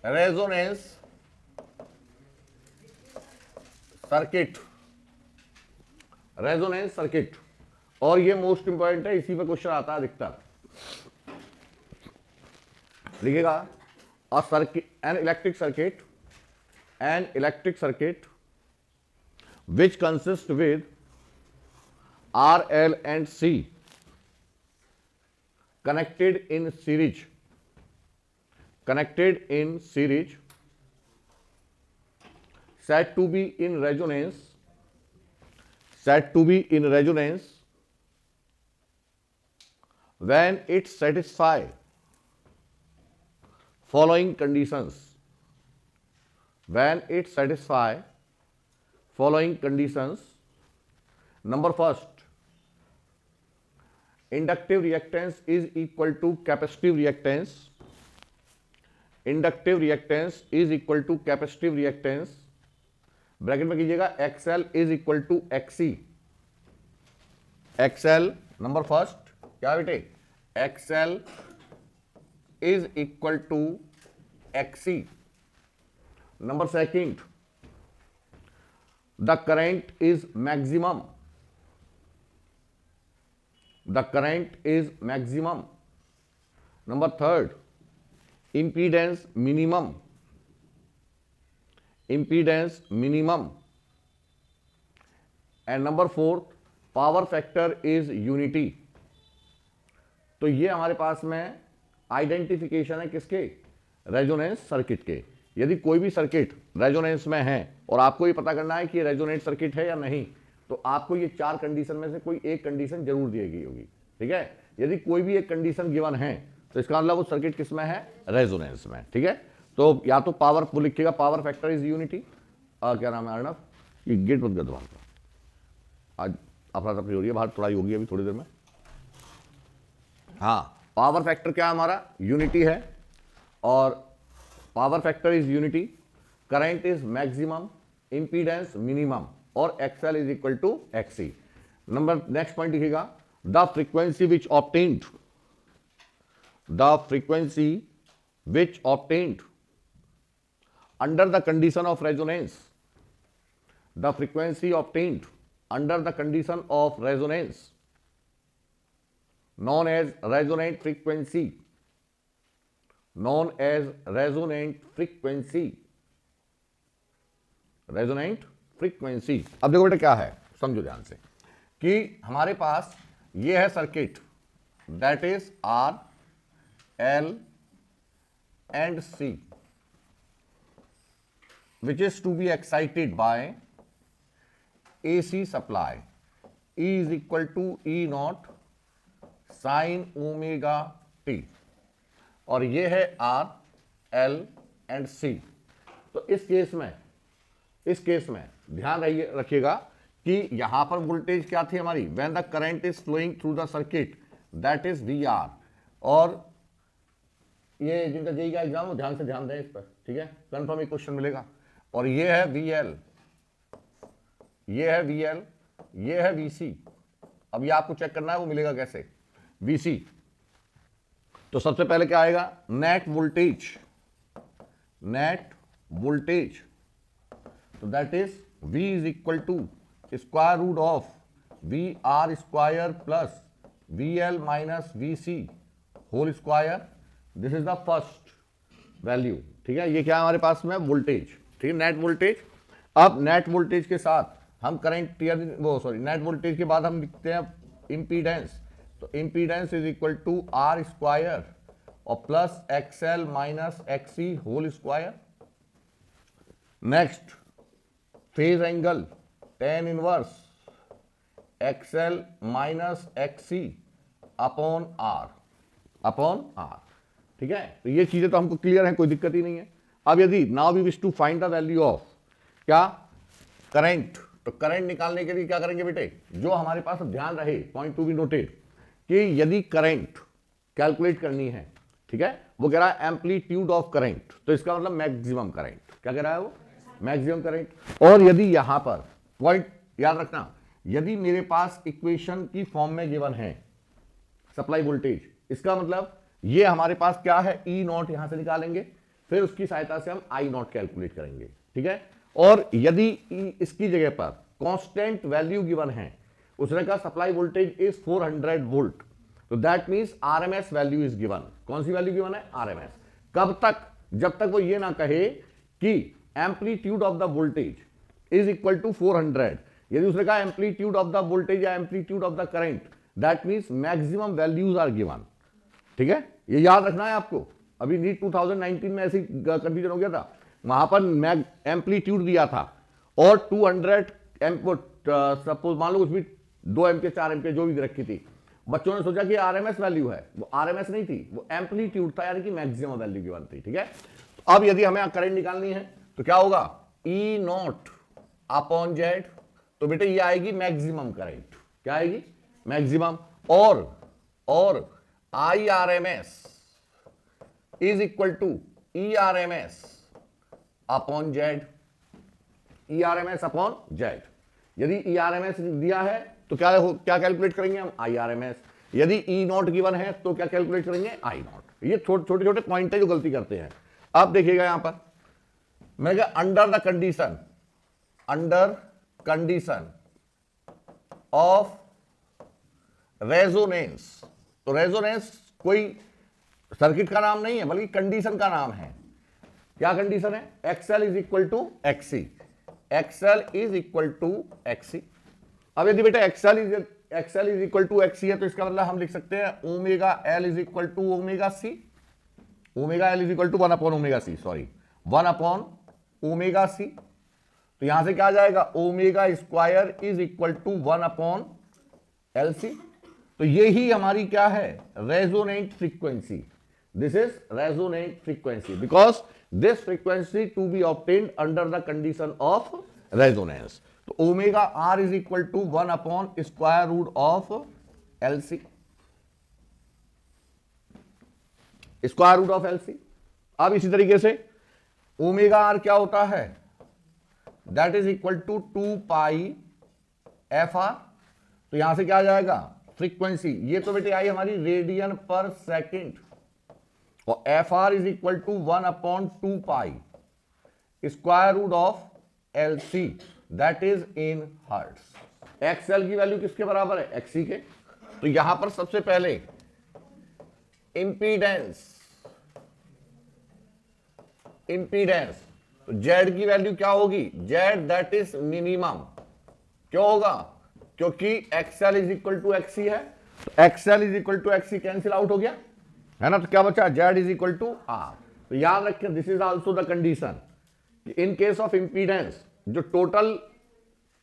Resonance circuit, resonance circuit, और ये most important है, इसी पे क्वेश्चन आता है अधिकतर। लिखिएगा a circuit, an electric circuit which consists with R, L and C connected in series said to be in resonance when it satisfy following conditions, number first, inductive reactance is equal to capacitive reactance, bracket में कीजिएगा XL is equal to XC, XL number first क्या बेटे, XL is equal to XC, number second, the current is maximum, number third, impedance minimum, and number fourth, power factor is unity। तो ये हमारे पास में identification है किसके, resonance circuit के। यदि कोई भी सर्किट रेजोनेंस में है और आपको ये पता करना है कि ये रेजोनेंट सर्किट है या नहीं, तो आपको ये चार कंडीशन में से कोई एक कंडीशन जरूर दी गई होगी, ठीक है। यदि कोई भी एक कंडीशन गिवन है तो इसका मतलब वो सर्किट किस में है, रेजोनेंस में, ठीक है। तो या तो पावर को लिखिएगा, पावर फैक्टर इज यूनिटी, क्या नाम है अर्णव, ये गेट बंद कर दो बाहर का, आज अफरा तफरी हो रही है बाहर, थोड़ा होगी अभी थोड़ी देर में। हाँ, पावर फैक्टर क्या हमारा यूनिटी है, और power factor is unity, current is maximum, impedance minimum, और XL is equal to XC। Number next point लिखिएगा, the frequency which obtained under the condition of resonance, known as resonant frequency, अब देखो बेटा क्या है, समझो ध्यान से कि हमारे पास ये है circuit, that is R, L and C, which is to be excited by AC supply, E is equal to E naught sin omega t, और ये है R, L and C। तो इस केस में ध्यान रखिएगा कि यहां पर वोल्टेज क्या थी हमारी, when the current is flowing through the circuit, that is VR, और ये जिनका जेई का एग्जाम हो ध्यान दें इस पर, ठीक है, कंफर्म एक क्वेश्चन मिलेगा। और ये है VL, ये है VC। अब ये आपको चेक करना है वो मिलेगा कैसे, VC। तो सबसे पहले क्या आएगा, नेट वोल्टेज, तो that is V is equal to square root of VR square plus VL minus VC whole square, this is the first value, ठीक है। ये क्या है हमारे पास में, वोल्टेज, ठीक है, नेट वोल्टेज। अब नेट वोल्टेज के साथ हम करंट नेट वोल्टेज के बाद हम लिखते हैं इंपीडेंस, तो impedance is equal to R square और plus XL minus XC whole square. Next, phase angle tan inverse XL minus XC upon R, ठीक है। तो ये चीजें तो हमको क्लियर है, कोई दिक्कत ही नहीं है। अब यदि now we wish to find the value of क्या, करंट, तो करंट निकालने के लिए क्या करेंगे बेटे, जो हमारे पास ध्यान रहे, पॉइंट टू बी नोटेड, कि यदि करंट कैलकुलेट करनी है, ठीक है, वो कह रहा है एम्पलीट्यूड ऑफ करंट, तो इसका मतलब मैक्सिमम करंट, क्या कह रहा है वो, मैक्सिमम करंट। और यदि यहां पर पॉइंट याद रखना, यदि मेरे पास इक्वेशन की फॉर्म में गिवन है सप्लाई वोल्टेज, इसका मतलब ये हमारे पास क्या है, E नॉट यहां से निकालेंगे, फिर उसकी सहायता से हम आई नॉट कैलकुलेट करेंगे, ठीक है। और यदि इसकी जगह पर कांस्टेंट वैल्यू गिवन है, उसने कहा सप्लाई वोल्टेज इज 400 वोल्ट, तो that means RMS value is given. कौन सी वैल्यू गिवन है? आरएमएस। कब तक? जब तक वो ये ना कहे कि amplitude of the voltage is equal to 400। यदि उसने कहा एम्पलीट्यूड ऑफ द वोल्टेज या amplitude of the current, that means maximum values are given, ठीक है। ये याद रखना है आपको। अभी नीट 2019 में ऐसी कंफ्यूजन हो गया था, वहां पर एम्पलीट्यूड दिया था और 200 सपोज मान लो उसमें 2 एम्पियर 4 एम्पियर जो भी रखी थी, बच्चों ने सोचा कि आरएमएस वैल्यू है, वो आरएमएस नहीं थी, वो एम्पलीट्यूड था, यानी कि मैक्सिमम वैल्यू गिवन थी, ठीक है। तो अब यदि हमें करंट निकालनी है तो क्या होगा? ई नॉट अपॉन जेड, तो बेटे ये आएगी मैक्सिमम करंट। क्या आएगी? मैक्सिमम। और I R M S is equal to E R M S upon Z. E R M S upon Z. यदि ई आर एम एस दिया है तो क्या कैलकुलेट करेंगे हम? I R M S. यदि ई नॉट गिवन है तो क्या कैलकुलेट करेंगे? I naught. ये छोटे छोटे पॉइंट है जो गलती करते हैं। अब देखिएगा यहां पर मैं क्या, अंडर कंडीशन ऑफ रेजोनेंस। तो रेजोनेंस कोई सर्किट का नाम नहीं है, बल्कि कंडीशन का नाम है। क्या कंडीशन है? XL is equal to XC. XL is equal to XC. अब यदि बेटा XL is equal to XC है तो इसका मतलब हम लिख सकते हैं omega L is equal to omega C. Omega L is equal to 1 upon omega C, sorry 1 upon omega C. तो यहां से क्या आ जाएगा? Omega square is equal to 1 upon L C. तो ये ही हमारी क्या है? Resonant frequency. This is resonant frequency because this frequency to be obtained under the condition of resonance. तो omega R is equal to 1 upon square root of L C, square root of L C. अब इसी तरीके से omega R क्या होता है? That is equal to 2 pi F R. तो यहां से क्या आ जाएगा? फ्रीक्वेंसी। ये तो बेटे आई हमारी रेडियन पर सेकेंड, और F R is equal to 1 upon 2 pi square root of L C, that is in hertz. XL की वैल्यू किसके बराबर है? एक्सी के। तो यहां पर सबसे पहले इंपीडेंस, तो जेड की वैल्यू क्या होगी? Z that is minimum. क्यों होगा? क्योंकि XL is equal to XC है, तो XL is equal to XC cancel out हो गया है ना। तो क्या बचा? Z is equal to R. तो याद रखें this is also the condition in case of impedance जो total,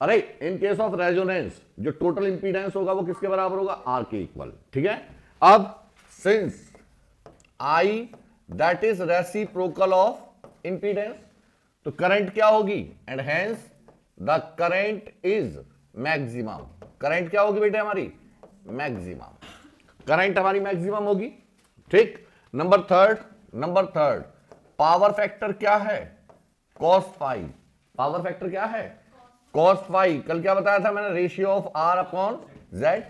in case of resonance जो टोटल इंपीडेंस होगा वो किसके बराबर होगा? आर के इक्वल, ठीक है। अब since I that is reciprocal of impedance, तो करंट क्या होगी? And hence the current is maximum. Current क्या होगी बेटे हमारी? मैक्सिमम। करंट हमारी मैक्सिमम होगी, ठीक। नंबर थर्ड पावर फैक्टर क्या है? Cos phi. पावर फैक्टर क्या है? Cos phi. कल क्या बताया था मैंने? Ratio of R upon Z,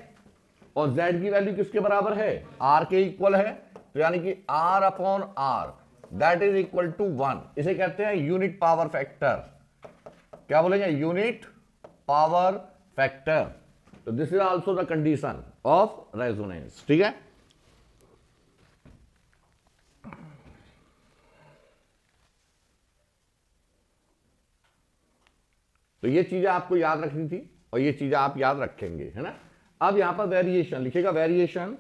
और जेड की वैल्यू किसके बराबर है? आर के इक्वल है, तो यानी कि R upon R that is equal to 1। इसे कहते हैं यूनिट पावर फैक्टर। क्या बोलेंगे? Unit power factor. तो this is also the condition of resonance, ठीक है। तो ये चीजें आपको याद रखनी थी और ये चीजें आप याद रखेंगे, है ना। अब यहां पर वेरिएशन लिखेगा, variation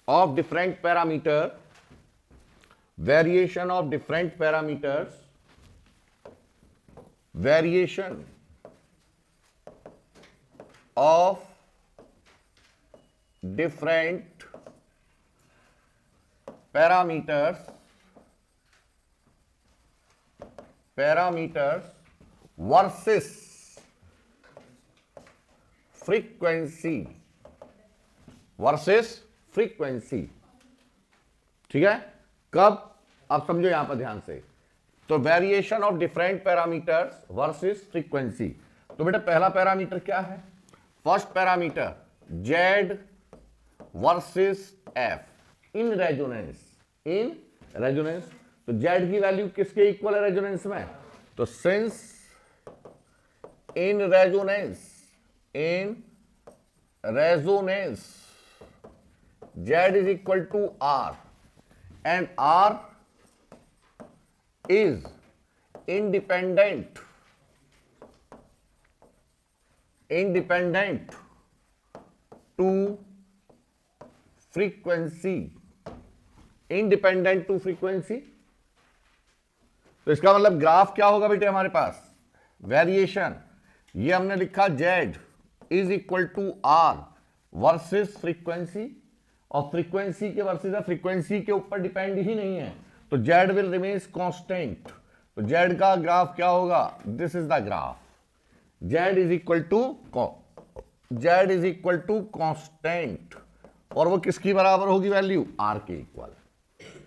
of different parameters, variation of different parameters, variation of different parameters versus frequency versus frequency, ठीक है। कब? अब समझो यहां पर ध्यान से। तो variation of different parameters versus frequency. तो बेटा पहला पैरामीटर क्या है? First parameter Z versus F in resonance, तो Z की वैल्यू किसके इक्वल है रेजोनेंस में? तो since in resonance Z is equal to R and R is independent to frequency, तो इसका मतलब ग्राफ क्या होगा बेटे हमारे पास? वेरिएशन, ये हमने लिखा Z is equal to R versus frequency, और फ्रीक्वेंसी के वर्सेस फ्रीक्वेंसी के ऊपर डिपेंड ही नहीं है, तो Z विल रिमेन्स कांस्टेंट, तो Z का ग्राफ क्या होगा? This is the graph, Z is equal to constant, और वो किसकी बराबर होगी वैल्यू? R के इक्वल।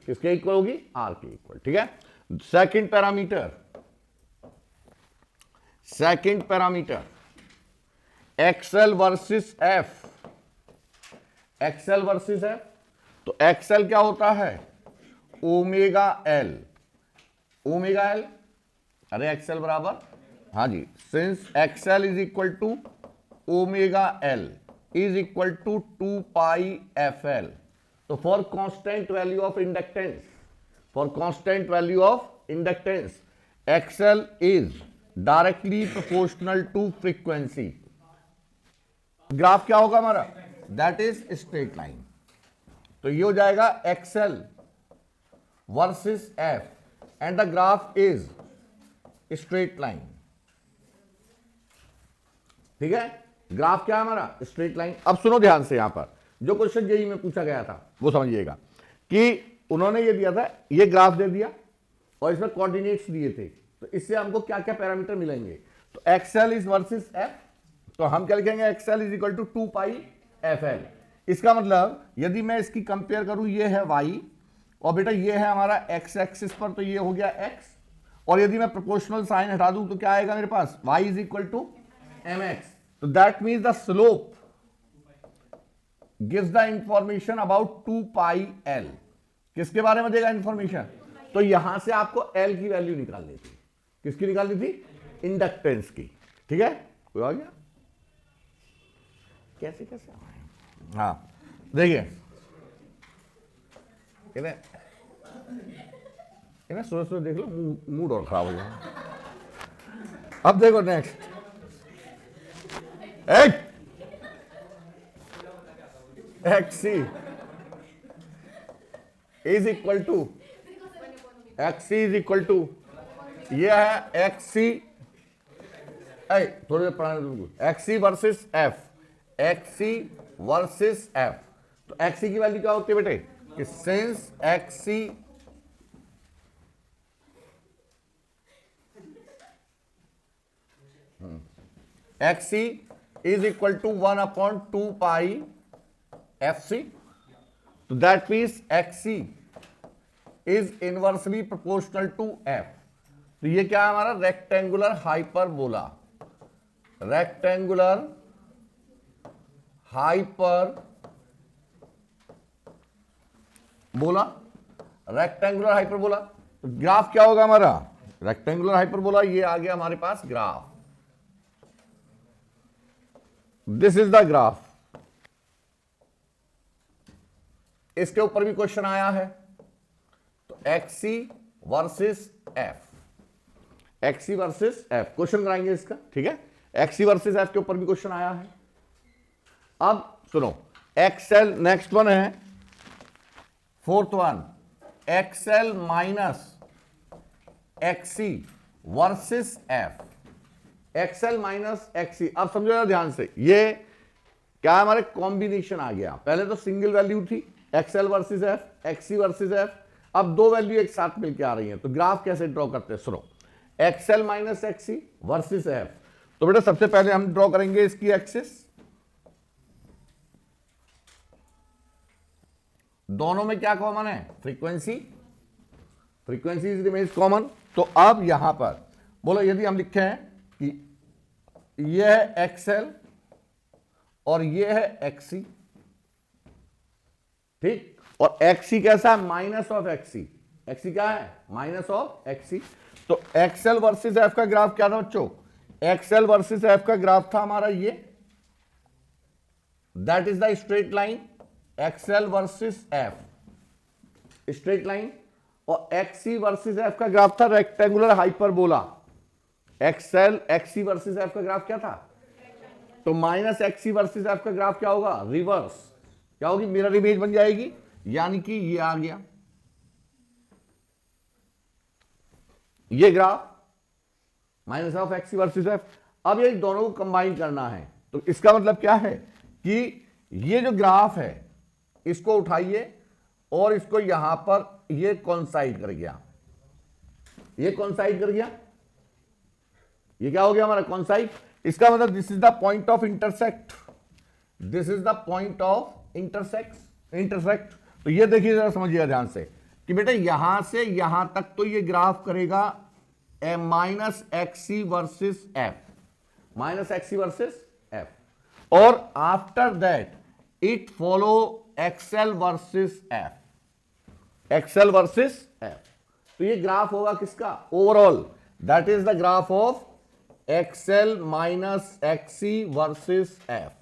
किसके इक्वल होगी? R के इक्वल, ठीक है। Second parameter XL versus F, तो XL क्या होता है? ओमेगा L, अरे XL बराबर, हाँ जी, since XL is equal to omega L is equal to 2 pi FL, तो for constant value of inductance XL is directly proportional to frequency. Graph क्या होगा हमारा? दैट इज स्ट्रेट लाइन, तो ये हो जाएगा XL versus F and the graph is straight line, ठीक है। ग्राफ क्या है हमारा? Straight line. अब सुनो ध्यान से, यहां पर जो क्वेश्चन जेईई में पूछा गया था वो समझिएगा कि उन्होंने ये दिया था, ये ग्राफ दे दिया और इसमें कोऑर्डिनेट्स दिए थे, तो इससे हमको क्या क्या पैरामीटर मिलेंगे? तो XL इज वर्सेस F, तो हम क्या लिखेंगे? XL is equal to 2 pi FL। इसका मतलब यदि मैं इसकी कंपेयर करूं, ये है Y और बेटा ये है हमारा X एक्सिस पर, तो ये हो गया X, और यदि मैं प्रोपोर्शनल साइन हटा दूं तो क्या आएगा मेरे पास? Y is equal to mx, तो that means the slope gives the information about 2 pi L। किसके बारे में देगा इंफॉर्मेशन? तो यहां से आपको L की वैल्यू निकालनी थी। किसकी निकालनी थी? इंडक्टेंस की, ठीक है। कोई आ गया? कैसे हाँ देखिए, इन्हें सोच देख लो, मूड और खराब हो जाए। अब देखो next, XC is equal to ये है XC, थोड़ी देर पढ़ाने, XC वर्सेस F, तो XC की वैल्यू क्या होती है बेटे? कि since XC is equal to 1/2 pi FC, तो that means XC is inversely proportional to F। तो ये क्या है हमारा? Rectangular hyperbola, rectangular hyperbola. तो ग्राफ क्या होगा हमारा? रेक्टेंगुलर हाइपरबोला, ये आ गया हमारे पास graph, this is the graph. इसके ऊपर भी क्वेश्चन आया है, तो XC वर्सेस F, क्वेश्चन कराएंगे इसका, ठीक है। XC वर्सेस F के ऊपर भी क्वेश्चन आया है। अब सुनो, XL नेक्स्ट वन है, fourth one, XL minus XC versus F, XL minus XC। अब समझो जरा ध्यान से, ये क्या है? हमारे कॉम्बिनेशन आ गया। पहले तो सिंगल वैल्यू थी XL versus F, XC versus F, अब दो वैल्यू एक साथ मिलकर आ रही हैं, तो ग्राफ कैसे ड्रॉ करते हैं? सुनो, XL minus XC versus F, तो बेटा सबसे पहले हम ड्रॉ करेंगे इसकी एक्सिस, दोनों में क्या कॉमन है? Frequency is remains common. तो अब यहां पर बोलो, यदि हम लिखे हैं कि यह है XL और ये है एक्सी, ठीक। और एक्सी कैसा है? Minus of XC. एक्सी क्या है? Minus of XC. तो एक्सएल वर्सेस एफ का ग्राफ क्या था बच्चों? एक्सएल वर्सेस एफ का ग्राफ था हमारा ये, that is the straight line XL versus F, straight line. और एक्सी वर्सेस एफ का ग्राफ था rectangular hyperbola. XL XC versus F का ग्राफ क्या था? तो माइनस एक्सी वर्सेस एफ का ग्राफ क्या होगा? रिवर्स। क्या होगी? मिरर इमेज बन जाएगी, यानी कि ये आ गया ये graph minus of XC versus F. अब ये दोनों को कंबाइन करना है, तो इसका मतलब क्या है कि ये जो ग्राफ है इसको उठाइए और इसको यहां पर ये कोइंसाइड कर गया, ये कोइंसाइड कर गया, ये क्या हो गया हमारा? कोइंसाइड। इसका मतलब this is the point of intersect, this is the point of intersect. तो ये देखिए जरा, समझिएगा ध्यान से कि बेटा यहां से यहां तक तो ये ग्राफ करेगा minus XC versus F, minus XC versus F, और after that it follow XL versus F, XL versus F. तो ये ग्राफ होगा किसका? Overall, that is the graph of XL minus XC versus F,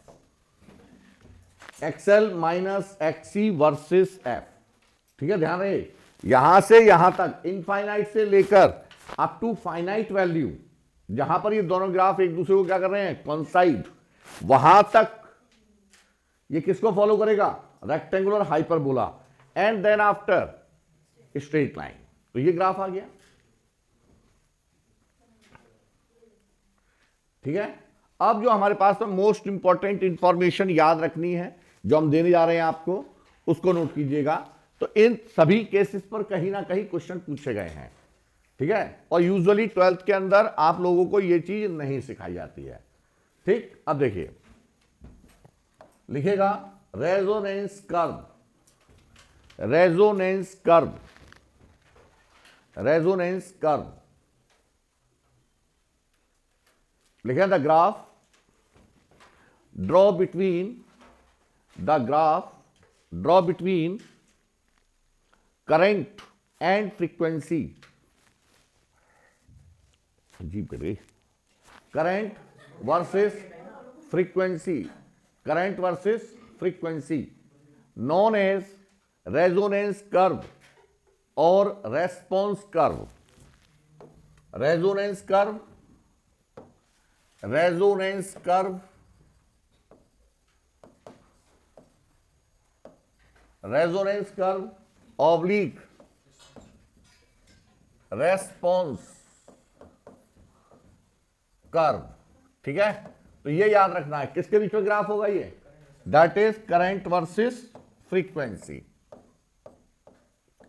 XL minus XC versus F. ठीक है, ध्यान रहे, यहां से यहां तक, इनफाइनाइट से लेकर अप टू फाइनाइट वैल्यू, जहां पर ये दोनों ग्राफ एक दूसरे को क्या कर रहे हैं? कोइंसाइड, वहां तक ये किसको फॉलो करेगा? Rectangular hyperbola, and then after straight line. तो ये ग्राफ आ गया, ठीक है। अब जो हमारे पास में मोस्ट इंपॉर्टेंट इंफॉर्मेशन याद रखनी है, जो हम देने जा रहे हैं आपको, उसको नोट कीजिएगा। तो इन सभी केसेस पर कहीं ना कहीं क्वेश्चन पूछे गए हैं, ठीक है। और यूजुअली 12th के अंदर आप लोगों को यह चीज नहीं सिखाई जाती है, ठीक। अब देखिए, लिखेगा resonance curve, resonance curve, resonance curve. लिखें the graph draw between, the graph draw between current and frequency, अजीब कर रही, current versus frequency, current versus frequency, known as resonance curve और response curve. Resonance curve, resonance curve, resonance curve oblique response curve, ठीक है। तो ये याद रखना है, किसके बीच में ग्राफ होगा ये? That is current versus frequency,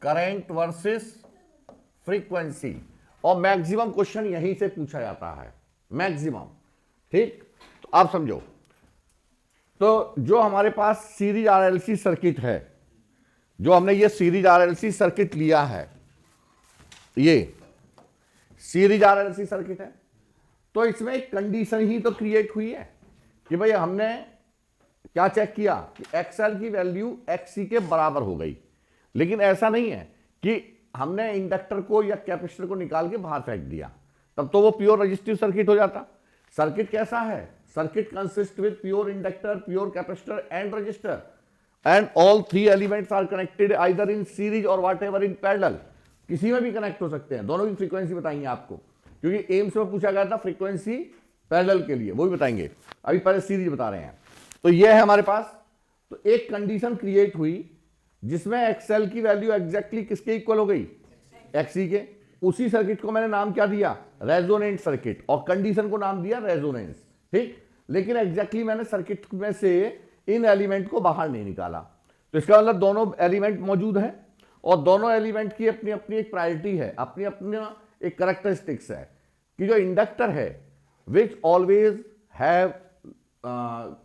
current versus frequency. और मैक्सिमम क्वेश्चन यहीं से पूछा जाता है, मैक्सिमम, ठीक। तो आप समझो, तो जो हमारे पास सीरीज आरएलसी सर्किट है, जो हमने ये सीरीज आरएलसी सर्किट लिया है, ये सीरीज आरएलसी सर्किट है, तो इसमें एक कंडीशन ही तो क्रिएट हुई है कि भाई हमने क्या चेक किया कि एक्सएल की वैल्यू एक्सी के बराबर हो गई। लेकिन ऐसा नहीं है कि हमने इंडक्टर को या कैपेसिटर को निकाल के बाहर फेंक दिया, तब तो वो प्योर रजिस्टिव सर्किट हो जाता। सर्किट कैसा है? Circuit consist with pure inductor, pure capacitor and resistor, and all three elements are connected either in series और व्हाट एवर इन पैरेलल। किसी में भी कनेक्ट हो सकते हैं, दोनों की फ्रीक्वेंसी बताएंगे आपको, क्योंकि एम्स में पूछा गया था फ्रीक्वेंसी पैरेलल के लिए, वो भी बताएंगे। अभी पहले सीरीज बता रहे हैं। तो ये है हमारे पास, तो एक कंडीशन क्रिएट हुई जिसमें एक्सएल की वैल्यू एग्जैक्टली किसके इक्वल हो गई? एक्सी के। उसी सर्किट को मैंने नाम क्या दिया? रेजोनेंट सर्किट, और कंडीशन को नाम दिया रेजोनेंस, ठीक। लेकिन एग्जैक्टली मैंने सर्किट में से इन एलिमेंट को बाहर नहीं निकाला। तो इसका मतलब दोनों एलिमेंट मौजूद है, और दोनों एलिमेंट की अपनी अपनी एक प्रायोरिटी है, अपनी अपनी एक कैरेक्टरिस्टिक्स है कि जो इंडक्टर है which always have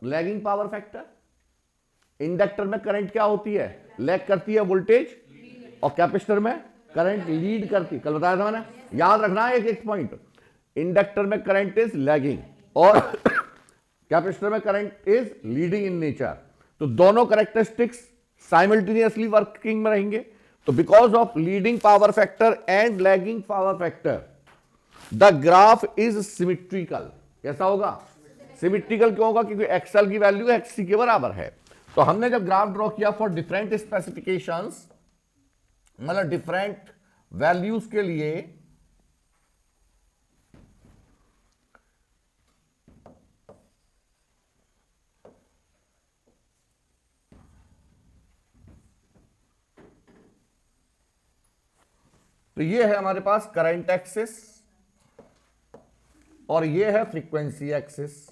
lagging power factor. Inductor में करंट क्या होती है? लैग करती है वोल्टेज, और कैपेसिटर में करंट लीड करती है। कल बताया था मैंने, याद रखना है एक एक पॉइंट। इंडक्टर में करंट इज लैगिंग और कैपेसिटर में current is leading in nature. तो दोनों कैरेक्टरिस्टिक्स साइमल्टेनियसली वर्किंग में रहेंगे। तो because of leading power factor and lagging power factor the graph is symmetrical. कैसा होगा? सिमिट्रिकल क्यों होगा? क्योंकि एक्सएल की वैल्यू एक्ससी के बराबर है। तो हमने जब ग्राफ ड्रॉ किया फॉर डिफरेंट स्पेसिफिकेशंस, मतलब डिफरेंट वैल्यूज के लिए, तो ये है हमारे पास करंट एक्सिस और ये है फ्रीक्वेंसी एक्सिस,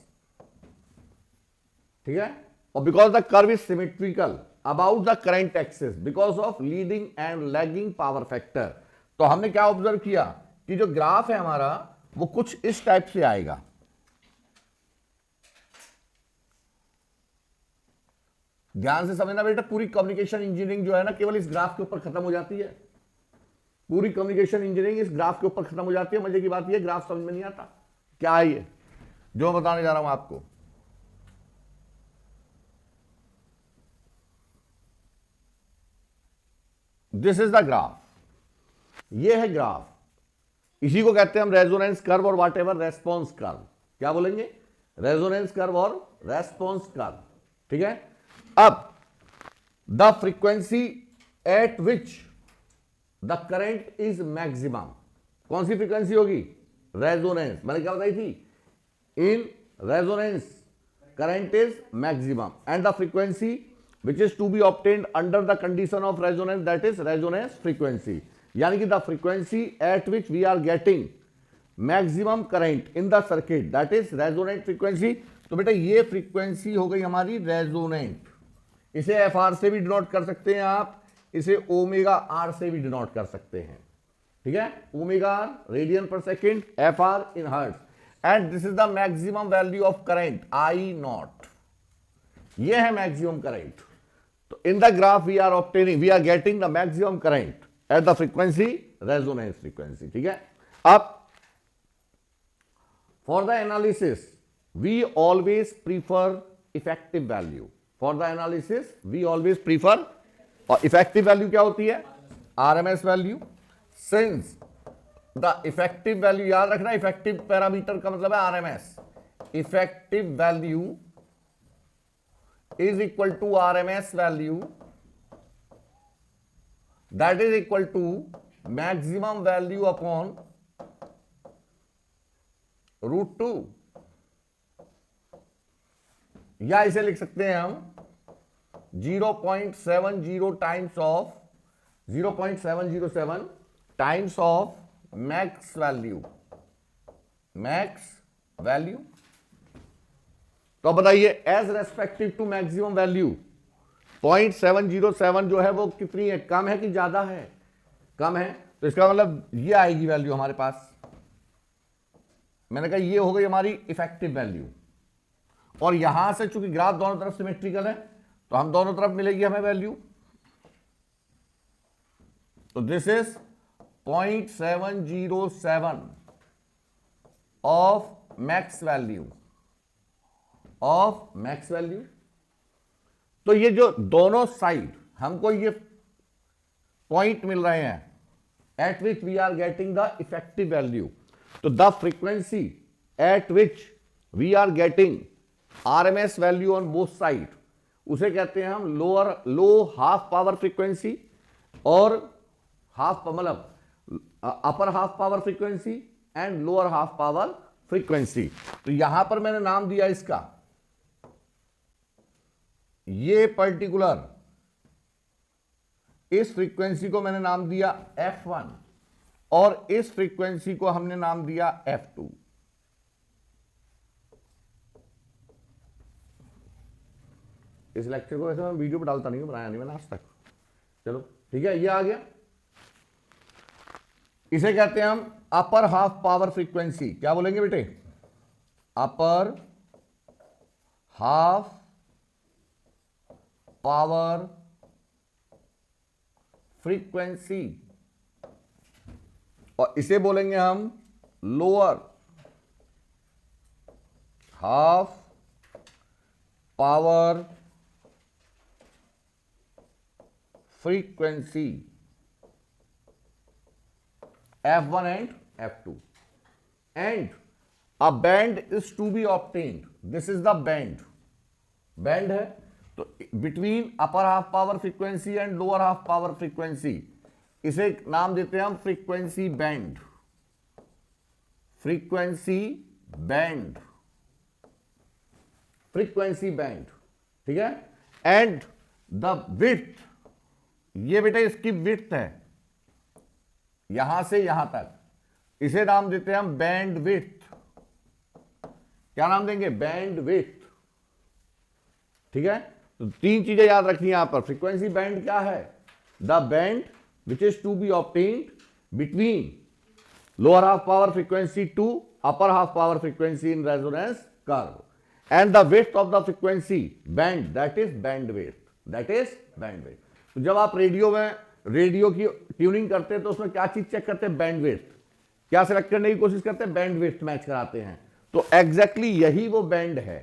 ठीक है। और because the curve is symmetrical about the current axis because of leading and lagging power factor, तो हमने क्या ऑब्जर्व किया कि जो ग्राफ है हमारा वो कुछ इस टाइप से आएगा। ध्यान से समझना बेटा, पूरी कम्युनिकेशन इंजीनियरिंग जो है ना केवल इस ग्राफ के ऊपर खत्म हो जाती है। पूरी कम्युनिकेशन इंजीनियरिंग इस ग्राफ के ऊपर खत्म हो जाती है। मजे की बात यह, ग्राफ समझ में नहीं आता क्या है ये जो मैं बताने जा रहा हूं आपको। दिस इज द ग्राफ, ये है ग्राफ, इसी को कहते हैं हम रेजोनेंस कर्व और व्हाट एवर रेस्पॉन्स कर्व। क्या बोलेंगे? रेजोनेंस कर्व और रेस्पॉन्स कर्व, ठीक है। अब the frequency at which the current is maximum, कौन सी फ्रीक्वेंसी होगी? रेजोनेंस। मैंने क्या बताई थी? In resonance current is maximum and the frequency which is to be obtained under the condition of resonance, that is resonance frequency, यानी कि the frequency at which we are getting maximum current in the circuit, that is resonant frequency। तो बेटा ये frequency हो गई हमारी resonant. इसे FR से भी डिनोट कर सकते हैं आप, इसे ओमेगा आर से भी डिनोट कर सकते हैं, ठीक है। ओमेगा आर रेडियन पर second, FR in hertz, and this is the maximum value of current I naught. ये है मैक्सिमम करंट। तो in the graph we are getting the maximum current at the frequency resonance frequency, ठीक है। अब for the analysis we always prefer effective value. For the analysis we always prefer, और effective value क्या होती है? RMS value. Since the effective value, याद रखना effective parameter का मतलब है RMS। Effective value is equal to RMS value, that is equal to maximum value upon √2, या इसे लिख सकते हैं हम 0.70 times of 0.707 times of max value. Max value तो बताइए as respective to maximum value 0.707 जो है वो कितनी है? कम है कि ज्यादा है? कम है। तो इसका मतलब ये आएगी वैल्यू हमारे पास। मैंने कहा ये हो गई हमारी इफेक्टिव वैल्यू, और यहां से चूंकि ग्राफ दोनों तरफ सिमेट्रिकल है तो हम दोनों तरफ मिलेगी हमें वैल्यू। तो this is 0.707 of max value, of max value. तो ये जो दोनों साइड हमको ये पॉइंट मिल रहे हैं at which we are getting the effective value, तो the frequency at which we are getting RMS value on both side उसे कहते हैं हम लो हाफ पावर फ्रीक्वेंसी और हाफ मतलब upper half power frequency and lower half power frequency. तो यहां पर मैंने नाम दिया इसका, ये पर्टिकुलर इस फ्रीक्वेंसी को मैंने नाम दिया F1 और इस फ्रीक्वेंसी को हमने नाम दिया F2। इस लेक्चर को वैसे मैं वीडियो पर डालता नहीं हूं, बनाया नहीं मैंने आज तक। चलो ठीक है, ये आ गया। इसे कहते हैं हम अपर हाफ पावर फ्रीक्वेंसी। क्या बोलेंगे बेटे? अपर हाफ पावर फ्रीक्वेंसी, और इसे बोलेंगे हम lower half power frequency F1 and F2 and a band is to be obtained. This is the band. Band है तो between upper half power frequency and lower half power frequency, इसे नाम देते हैं हम frequency band, frequency band, frequency band, ठीक है। And the width, ये बेटा इसकी विड्थ है यहां से यहां तक, इसे नाम देते हैं हम बैंड विड्थ। क्या नाम देंगे? बैंड विड्थ, ठीक है। तो तीन चीजें याद रखनी है यहां पर। फ्रीक्वेंसी बैंड क्या है? The band which is to be obtained between lower half power frequency to upper half power frequency in resonance curve and the width of the frequency band, that is bandwidth, that is bandwidth. तो जब आप radio की tuning करते हैं तो उसमें क्या चीज चेक करते हैं? Band width. क्या सिलेक्ट करने की कोशिश करते हैं? बैंड विड्थ मैच कराते हैं। तो एग्जैक्टली यही वो बैंड है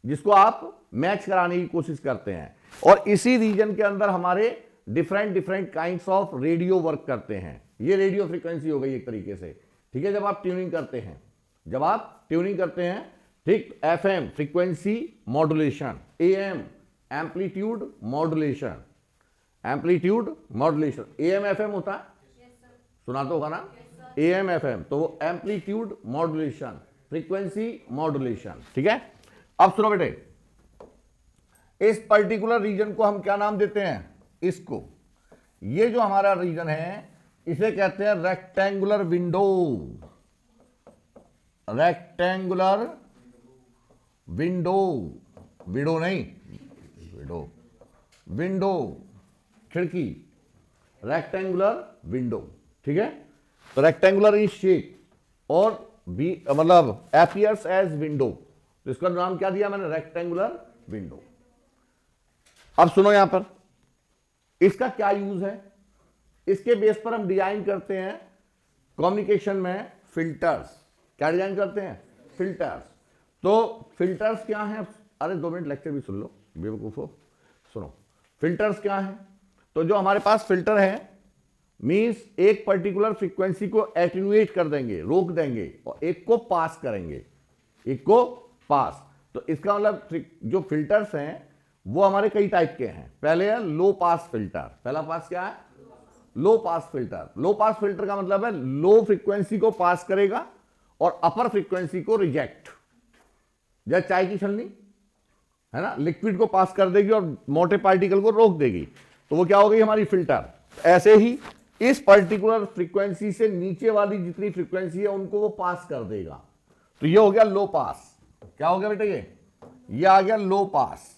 जिसको आप मैच कराने की कोशिश करते हैं, और इसी रीजन के अंदर हमारे different kinds of radio work करते हैं। ये रेडियो फ्रीक्वेंसी हो गई एक तरीके से, ठीक है। जब आप ट्यूनिंग करते हैं, जब आप ट्यूनिंग करते हैं, ठीक, FM frequency modulation, am amplitude modulation, amplitude modulation, am FM होता है, सुना तो होगा ना, एएम एफएम, तो वो एम्पलीट्यूड मॉड्यूलेशन, फ्रीक्वेंसी मॉड्यूलेशन, ठीक है। अब सुनो बेटे, इस पर्टिकुलर रीजन को हम क्या नाम देते हैं? इसको, ये जो हमारा रीजन है इसे कहते हैं rectangular window, rectangular window, window नहीं, विंडो, विंडो खिड़की, रेक्टेंगुलर विंडो, ठीक है। तो रेक्टेंगुलर इन शेप और बी मतलब अपीयर्स एज विंडो, तो इसका नाम क्या दिया मैंने? Rectangular window. अब सुनो यहां पर इसका क्या यूज है, इसके बेस पर हम डिजाइन करते हैं कम्युनिकेशन में फिल्टर्स। क्या डिजाइन करते हैं? फिल्टर्स। तो फिल्टर्स क्या हैं? अरे 2 मिनट लेक्चर भी सुन लो बेवकूफो, सुनो। फिल्टर्स क्या है? तो जो हमारे पास फिल्टर है मींस एक पर्टिकुलर फ्रीक्वेंसी को एटेन्यूएट कर देंगे, रोक देंगे, और एक को पास करेंगे, एक को पास। तो इसका मतलब जो फिल्टर्स हैं वो हमारे कई टाइप के हैं। पहले है लो पास फिल्टर। पहला पास क्या है? लो पास फिल्टर। लो पास फिल्टर का मतलब है लो फ्रीक्वेंसी को पास करेगा और अपर फ्रीक्वेंसी को रिजेक्ट। जैसे चाय की छलनी है ना, लिक्विड को पास कर देगी और मोटे पार्टिकल को रोक देगी, तो वो क्या हो गई? हमारी फिल्टर। ऐसे ही इस पर्टिकुलर फ्रीक्वेंसी से नीचे वाली जितनी फ्रीक्वेंसी है उनको वो पास कर देगा। तो ये हो गया लो पास। क्या हो गया बेटा? ये आ गया लो पास।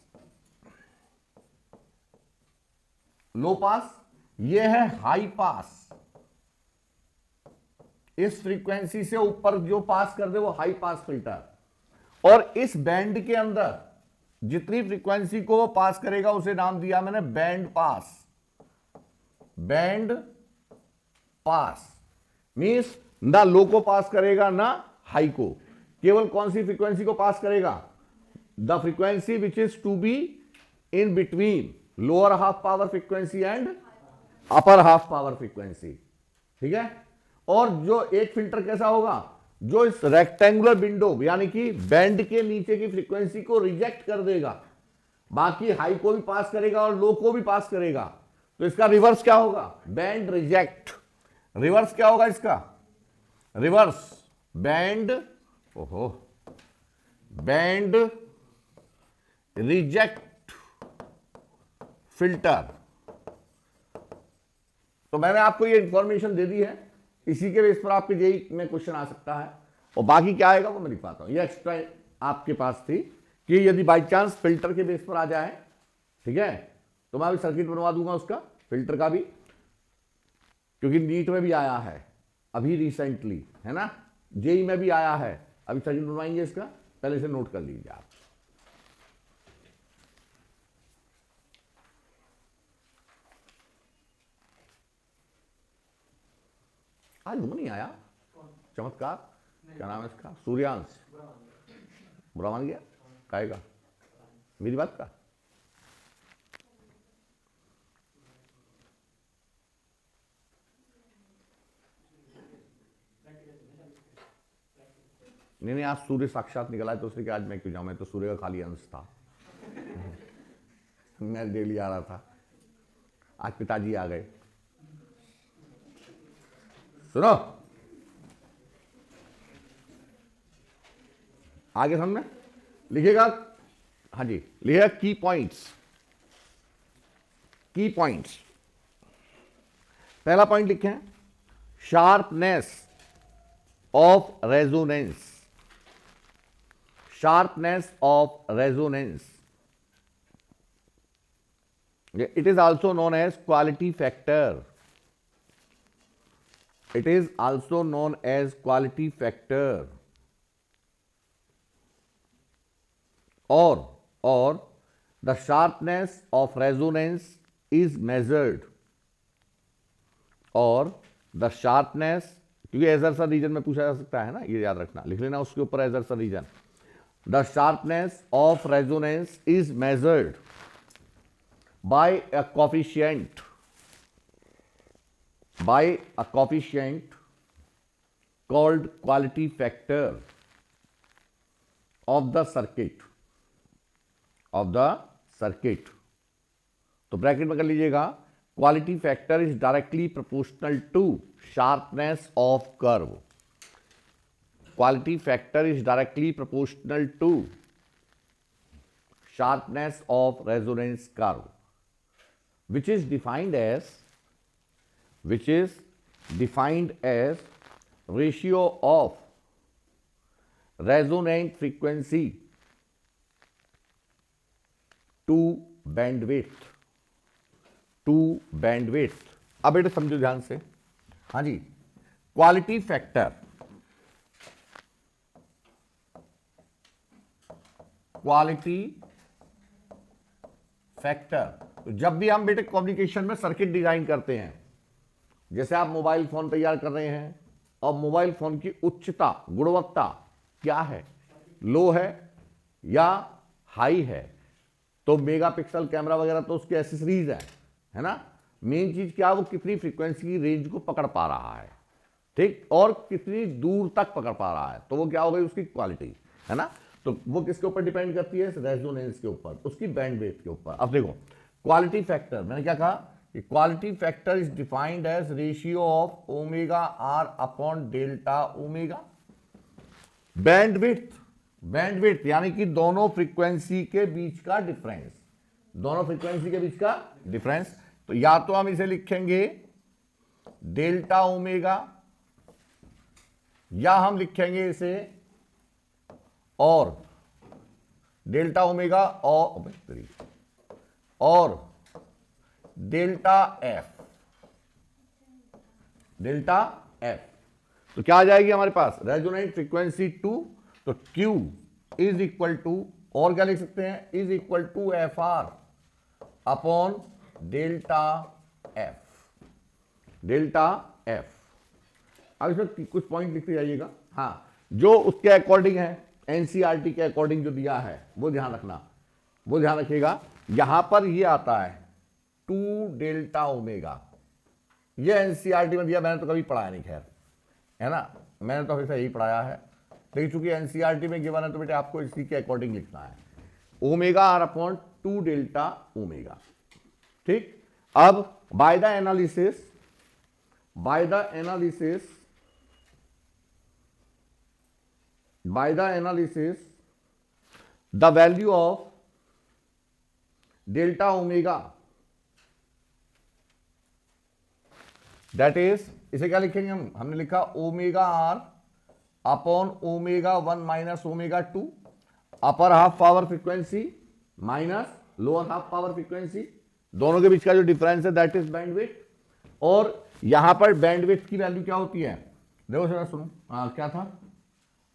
लो पास। ये है हाई पास। इस फ्रीक्वेंसी से ऊपर जो पास कर दे वो हाई पास फिल्टर। और इस बैंड के अंदर जितनी फ्रीक्वेंसी को वो पास करेगा उसे नाम दिया मैंने band pass. Band pass means ना लो को पास करेगा ना हाई को, केवल कौन सी फ्रीक्वेंसी को पास करेगा? The frequency which is to be in between lower half power frequency and upper half power frequency, ठीक है। और जो एक फिल्टर कैसा होगा? जो इस रेक्टेंगुलर विंडो यानी कि बैंड के नीचे की फ्रीक्वेंसी को रिजेक्ट कर देगा, बाकी हाई को भी पास करेगा और लो को भी पास करेगा। तो इसका रिवर्स क्या होगा? Band reject. रिवर्स क्या होगा इसका? रिवर्स बैंड, ओहो, बैंड रिजेक्ट फिल्टर। तो मैंने आपको ये इंफॉर्मेशन दे दी है, इसी के बेस पर आपके जेई में क्वेश्चन आ सकता है, और बाकी क्या आएगा वो मैं दिखाता हूं। ये एक्स्ट्रा आपके पास थी कि यदि बाई चांस फिल्टर के बेस पर आ जाए, ठीक है, तो मैं अभी सर्किट बनवा दूंगा उसका, फिल्टर का भी, क्योंकि नीट में भी आया है अभी रिसेंटली, है ना, जेई में भी आया है। अभी सर्किट बनवाएंगे इसका, पहले से नोट कर लीजिए आप। आज वो नहीं आया चमत्कार, क्या नाम है इसका? सूर्यांश। बुरा मान गया? काहेगा? मेरी बात का नहीं, आज सूर्य साक्षात निकला है तो उसने कहा आज मैं क्यों जाऊं, मैं तो सूर्य का खाली अंश था। मैं डेली आ रहा था, आज पिताजी आ गए। सुनो, आगे सामने लिखिएगा। हाँ जी, लिखिएगा की पॉइंट्स। की पॉइंट्स, पहला पॉइंट लिखें sharpness of resonance. sharpness of resonance, it is also known as quality factor. It is also known as quality factor, or the sharpness of resonance is measured, or the sharpness, क्योंकि एजर्सन reason में पूछा जा सकता है ना, ये याद रखना, लिख लेना उसके ऊपर एजर्सन region. The sharpness of resonance is measured by a coefficient, called quality factor of the circuit, तो ब्रैकेट में कर लीजिएगा, quality factor is directly proportional to sharpness of curve. Quality factor is directly proportional to sharpness of resonance curve, which is defined as ratio of resonant frequency to bandwidth, अब बेटे समझो ध्यान से। हाँ जी, क्वालिटी फैक्टर, तो जब भी हम बेटे कम्युनिकेशन में सर्किट डिजाइन करते हैं, जैसे आप मोबाइल फोन तैयार कर रहे हैं और मोबाइल फोन की उच्चता, गुणवत्ता क्या है, लो है या हाई है, तो मेगापिक्सल कैमरा वगैरह तो उसके एसेसरीज है ना। मेन चीज क्या, वो कितनी फ्रीक्वेंसी की रेंज को पकड़ पा रहा है, ठीक, और कितनी दूर तक पकड़ पा रहा है, तो वो क्या हो गई उसकी क्वालिटी, है ना। तो वो किसके ऊपर डिपेंड करती है, रेजोनेंस के ऊपर, उसकी बैंडविड्थ के ऊपर। अब देखो क्वालिटी फैक्टर, मैंने क्या कहा कि quality factor is defined as ratio of omega R upon delta omega. Bandwidth यानी कि दोनों फ्रीक्वेंसी के बीच का डिफरेंस, तो या तो हम इसे लिखेंगे डेल्टा ओमेगा, या हम लिखेंगे इसे और डेल्टा ओमेगा और डेल्टा एफ। तो क्या आ जाएगी हमारे पास, रेजोनेंट फ्रीक्वेंसी 2, तो Q इज इक्वल टू, और क्या लिख सकते हैं, is equal to F R upon delta F. अब इसमें कुछ पॉइंट लिखते जाइएगा, हाँ, जो उसके अकॉर्डिंग है, एनसीईआरटी के अकॉर्डिंग जो दिया है वो ध्यान रखिएगा। यहां पर ये आता है 2 डेल्टा ओमेगा, ये एनसीईआरटी में दिया, मैंने तो कभी पढ़ाया नहीं, खैर, है ना, मैंने तो हमेशा यही पढ़ाया है, लेकिन चूंकि एनसीईआरटी में गिवन है तो बेटे आपको इसी के अकॉर्डिंग लिखना है, omega R upon 2 delta omega, ठीक। अब by the analysis the value of delta omega, that is, इसे क्या लिखेंगे हमने लिखा omega R upon omega 1 minus omega 2, upper half power frequency minus lower half power frequency, दोनों के बीच का जो डिफरेंस है दैट इज बैंडविड्थ। और यहां पर बैंडविड्थ की वैल्यू क्या होती है, देखो जरा सुनो, क्या था,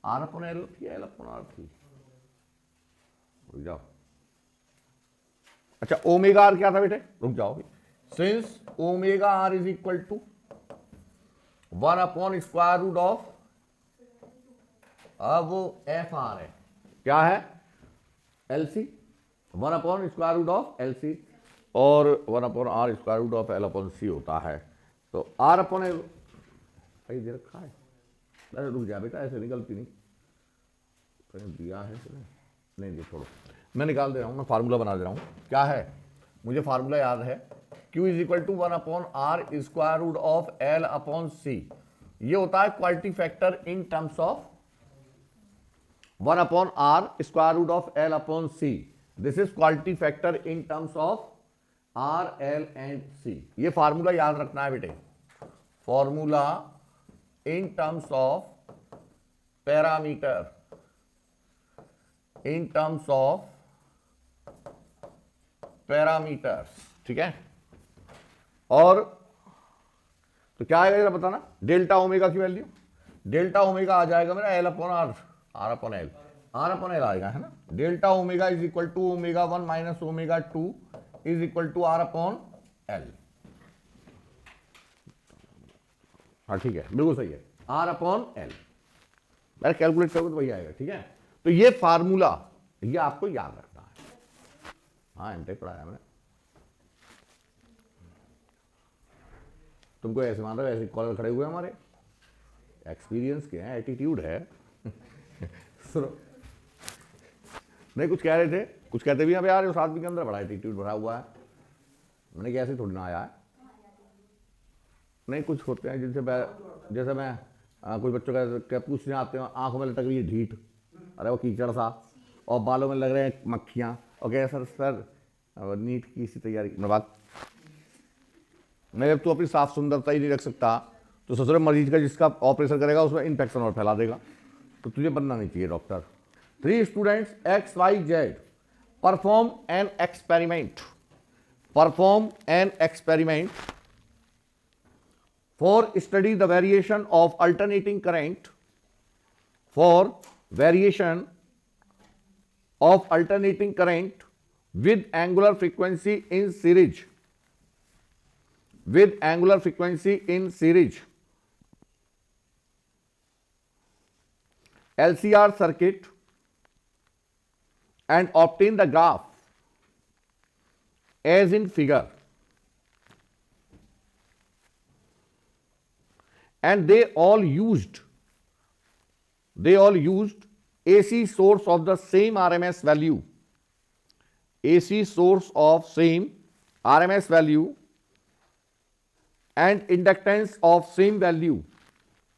आर अपॉन एल थी, एल अपॉन आर थी, रुक जाओ, अच्छा ओमेगा आर क्या था बेटे, रुक जाओ, since omega R is equal to 1 upon square root of, अब वो एफ आर है, क्या है, L C, one upon square root of L C, और one upon R square root of L upon C होता है। तो आर अपॉन एल कहीं दे रखा है, अरे रुक जा बेटा, ऐसे निकलती नहीं, कहीं दिया है नहीं दिया, छोड़ो, मैं निकाल दे रहा हूँ, मैं फार्मूला बना दे रहा हूँ। क्या है, मुझे फार्मूला याद है, Q is equal to one upon R square root of L upon C. ये होता है quality factor in terms of one upon R square root of L upon C. This is quality factor in terms of R L and C. ये formula याद रखना है बेटे, formula in terms of parameter, in terms of parameters, ठीक है। और तो क्या आएगा जरा बताना, डेल्टा ओमेगा की वैल्यू, डेल्टा ओमेगा आ जाएगा मेरा L upon R, R upon L, R upon L आएगा, है ना। Delta omega is equal to omega 1 minus omega 2 is equal to R upon L. हाँ ठीक है, बिल्कुल सही है, आर अपॉन एल। मैं कैलकुलेट करोगे तो वही आएगा, ठीक है। तो ये फार्मूला ये आपको याद रखना है। हाँ एमटेक पढ़ाया मैंने, तुमको ऐसे मान रहे हो, ऐसे कॉलर खड़े हुए हमारे, एक्सपीरियंस के हैं, एटीट्यूड है। सुनो, नहीं कुछ कह रहे थे, कुछ कहते भी हैं यार, उस आदमी के अंदर बड़ा एटीट्यूड भरा हुआ है। मैंने क्या ऐसे थोड़ी ना आया है, नहीं कुछ होते हैं जिनसे जैसे मैं कुछ बच्चों का पूछने आते हैं, आंखों में लटक रही है ढीठ, अरे वो कीचड़ सा, और बालों में लग रहे हैं मक्खियाँ, और कह सर नीट की इसी तैयारी में बात। मैं जब तू अपनी साफ सुंदरता ही नहीं रख सकता तो ससुर मरीज का जिसका ऑपरेशन करेगा उसमें इन्फेक्शन और फैला देगा, तो तुझे बनना नहीं चाहिए doctor. 3 students X Y Z perform an experiment, perform an experiment for study the variation of alternating current, for variation of alternating current with angular frequency in series, with angular frequency in series, LCR circuit, and obtain the graph as in figure. And they all used AC source of the same RMS value, AC source of same RMS value, and inductance of same value,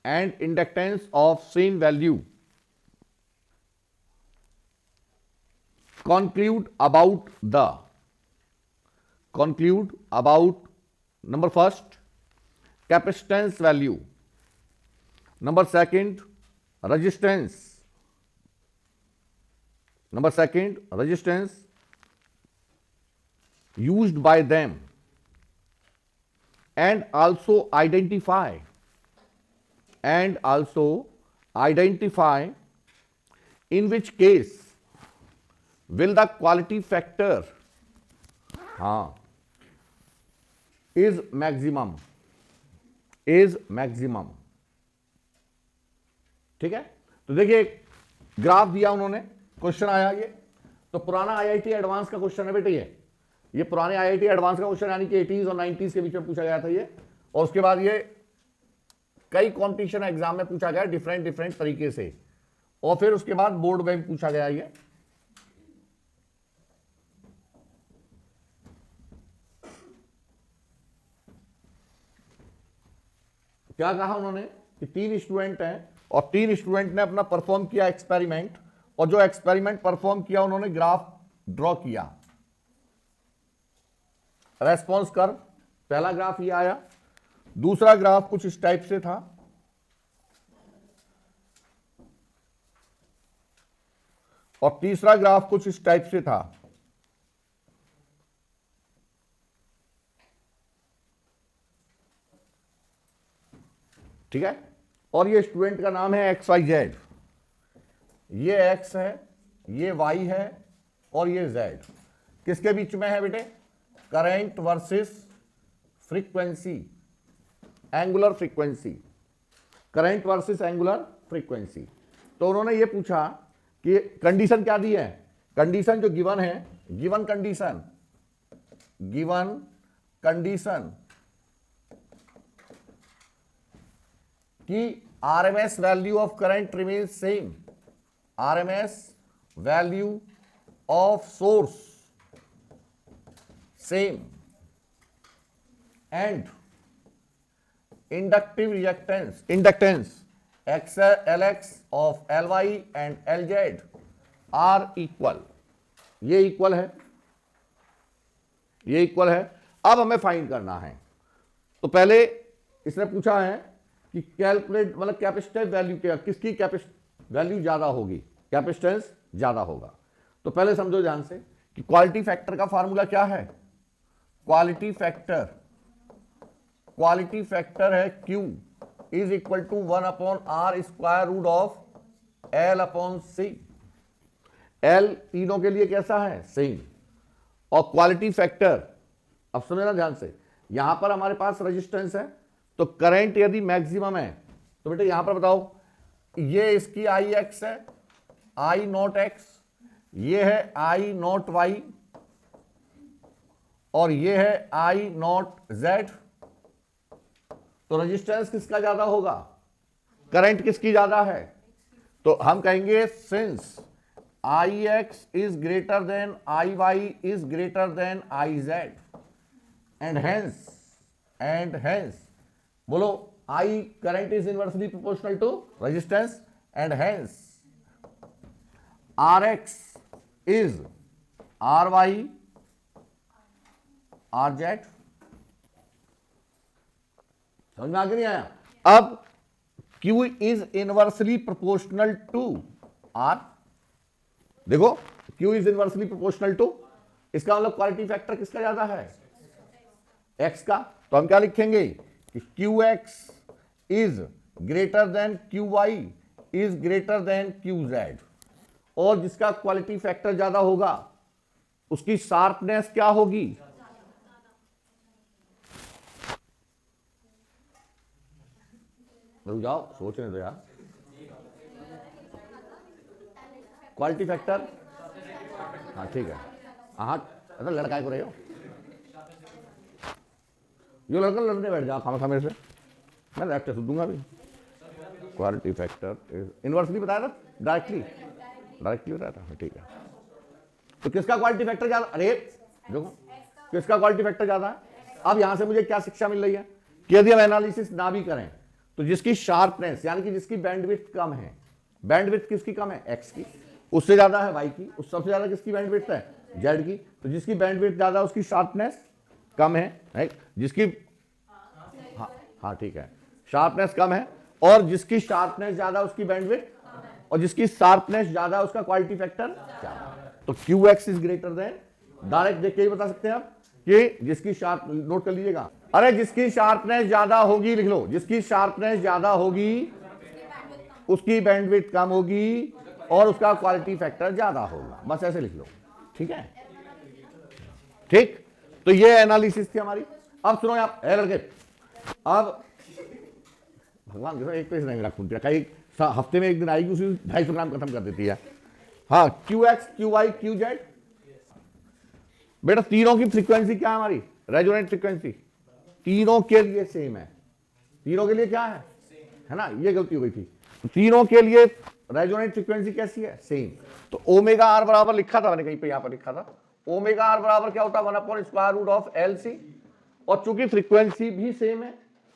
and inductance of same value. Conclude about number first capacitance value, number second resistance, number second resistance used by them, and also identify in which case will the quality factor is maximum, ठीक है। तो देखिए graph दिया उन्होंने, question आया ये, तो पुराना आईआईटी एडवांस का क्वेश्चन है बेटे, ये पुराने आईआईटी एडवांस का क्वेश्चन, यानी कि 80s और 90s के बीच में पूछा गया था ये, और उसके बाद ये कई कॉम्पिटिशन एग्जाम में पूछा गया डिफरेंट तरीके से, और फिर उसके बाद बोर्ड में भी पूछा गया ये। क्या कहा उन्होंने कि 3 स्टूडेंट हैं और 3 स्टूडेंट ने अपना परफॉर्म किया एक्सपेरिमेंट, और जो एक्सपेरिमेंट परफॉर्म किया उन्होंने ग्राफ ड्रॉ किया। रेस्पॉन्स कर्व, पहला ग्राफ ये आया, दूसरा ग्राफ कुछ इस टाइप से था, और तीसरा ग्राफ कुछ इस टाइप से था। ठीक है, और ये स्टूडेंट का नाम है एक्स वाई जेड, ये एक्स है, ये वाई है, और ये जेड। किसके बीच में है बेटे? Current versus frequency, angular frequency, current versus angular frequency. तो उन्होंने ये पूछा कि कंडीशन क्या दी है कंडीशन जो गिवन है, गिवन कंडीशन कि RMS value of current remains same, RMS value of source same, and inductive inductance LX of LY and LZ are equal, ये इक्वल है, ये इक्वल है। अब हमें फाइंड करना है, तो पहले इसने पूछा है कि कैलकुलेट मतलब कैपेसिटेंस वैल्यू क्या, किसकी वैल्यू ज्यादा होगी, कैपेसिटेंस ज्यादा होगा। तो पहले समझो ध्यान से कि क्वालिटी फैक्टर का फॉर्मूला क्या है। क्वालिटी फैक्टर है Q is equal to 1/R square root of L/C। L तीनों के लिए कैसा है, सेम। और क्वालिटी फैक्टर, अब समझना ध्यान से, यहां पर हमारे पास रेजिस्टेंस है, तो करंट यदि मैक्सिमम है तो बेटे यहां पर बताओ, ये इसकी IX है, I0X, ये है I0Y, और ये है I0Z। तो रेजिस्टेंस किसका ज्यादा होगा, करंट किसकी ज्यादा है। तो हम कहेंगे since IX is greater than IY is greater than IZ and hence बोलो I current is inversely proportional to resistance and hence RX is RY RZ। समझ में आगे नहीं आया। अब Q is inversely proportional to R, देखो Q is inversely proportional to, इसका मतलब क्वालिटी फैक्टर किसका ज्यादा है, X का। तो हम क्या लिखेंगे कि QX is greater than QY is greater than QZ, और जिसका क्वालिटी फैक्टर ज्यादा होगा उसकी शार्पनेस क्या होगी, रुक जाओ सोचने दो यार। क्वालिटी फैक्टर, हाँ ठीक है, हाँ अरे लड़का को रहे हो, यो लड़का लड़ने बैठ जाओ खामा खामे से, मैं लेफ्ट से दूंगा भी। क्वालिटी फैक्टर इनवर्सली बताया था, डायरेक्टली बताया था, ठीक है। तो किसका क्वालिटी फैक्टर ज्यादा, अरे देखो किसका क्वालिटी फैक्टर ज्यादा है। अब यहां से मुझे क्या शिक्षा मिल रही है कि यदि हम एनालिसिस ना भी करें तो जिसकी शार्पनेस यानी कि जिसकी बैंडविड्थ कम है, बैंडविड्थ किसकी कम है, X की, उससे ज्यादा है Y की, उस सबसे ज्यादा किसकी बैंडविड्थ है, Z की। तो जिसकी बैंडविड्थ ज्यादा उसकी शार्पनेस कम है, राइट, जिसकी हाँ ठीक है, शार्पनेस कम है, और जिसकी शार्पनेस ज्यादा उसकी बैंडविड्थ, और जिसकी शार्पनेस ज्यादा उसका क्वालिटी फैक्टर ज्यादा। तो QX is greater than, direct देख के ही बता सकते हैं आप कि जिसकी शार्प, नोट कर लीजिएगा, अरे जिसकी शार्पनेस ज्यादा होगी लिख लो, जिसकी शार्पनेस ज्यादा होगी उसकी बैंडविड्थ कम होगी और उसका क्वालिटी फैक्टर ज्यादा होगा, बस ऐसे लिख लो, ठीक है। ठीक, तो ये एनालिसिस थी हमारी। अब सुनो आप लड़के, अब भगवान के एक पेज नहीं मेरा खून कई हफ्ते में एक दिन आएगी, उसी 250 ग्राम खत्म कर देती है। हाँ QX QY QZ, बेटा तीनों की फ्रीक्वेंसी क्या है हमारी, रेजोनेंट फ्रीक्वेंसी तीनों के लिए सेम है, तीनों के लिए क्या है ना, ये गलती हो गई थी। तीनों के लिए रेजोनेंट फ्रीक्वेंसी कैसी है, सेम। तो ओमेगा आर बराबर लिखा था मैंने कहीं पे, यहां पर लिखा था ओमेगा आर बराबर क्या होता है, 1/√ऑफ LC, और चूंकि फ्रीक्वेंसी भी सेम है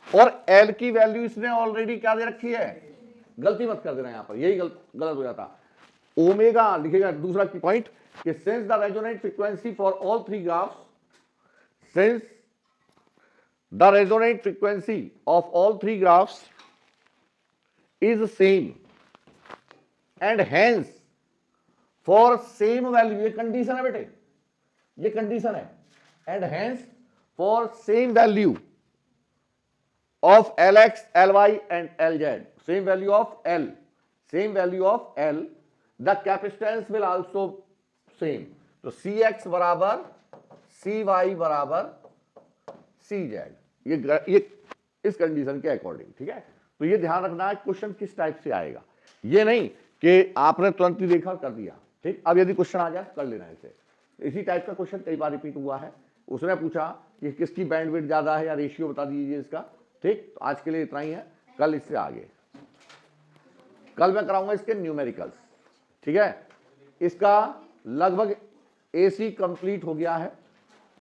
और L की वैल्यू इसने ऑलरेडी क्या दे रखी है, गलती मत कर देना यहां पर, यही गलत हो जाता। ओमेगा लिखेगा दूसरा पॉइंट कि since the resonant frequency for all three graphs, since the resonant frequency of all three graphs is same and hence for same value, ये कंडीशन है बेटे, ये कंडीशन है, and hence for same value of LX LY and LZ, same value of L, the capacitance will also same। तो CX बराबर CY बराबर CZ, ये इस कंडीशन के अकॉर्डिंग, ठीक है। तो ये ध्यान रखना है क्वेश्चन किस टाइप से आएगा, ये नहीं कि आपने तुरंत ही देखा कर दिया, ठीक, अब यदि क्वेश्चन आ जाए कर लेना इसे। इसी टाइप का क्वेश्चन कई बार रिपीट हुआ है। उसने पूछा कि किसकी बैंडविड्थ ज्यादा है या रेशियो बता दीजिए इसका। ठीक, तो आज के लिए इतना ही है, कल इससे आगे, कल मैं कराऊंगा इसके न्यूमेरिकल्स। ठीक है, इसका लगभग एसी कंप्लीट हो गया है।